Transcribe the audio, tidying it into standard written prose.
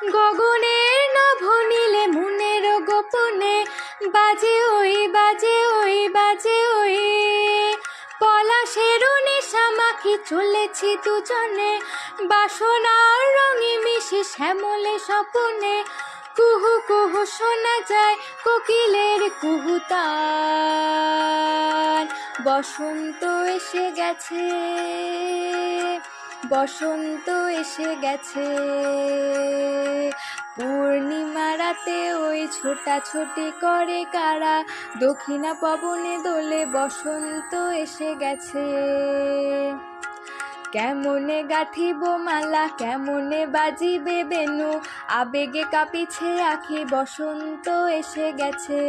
গগনের নভ নীলে মনের গোপনে বাজে ওই বাজে ওই বাজে ওই পলাশের নেশা মাখি চলেছি দুজনে বাসনার রঙে মিশে শ্যামলে স্বপনে কুহু কুহু শোনা যায় কোকিলের কুহুতান বসন্ত এসে গেছে বসন্ত এসে গেছে পূর্ণিমা রাতে ওই ছোটাছুটি করে কারা দক্ষিণা পবনে দোলে বসন্ত এসে গেছে কেমনে গাঁথিব মালা কেমনে বাজিবে বেনু আবেগে কাঁপিছে আখি বসন্ত এসে গেছে।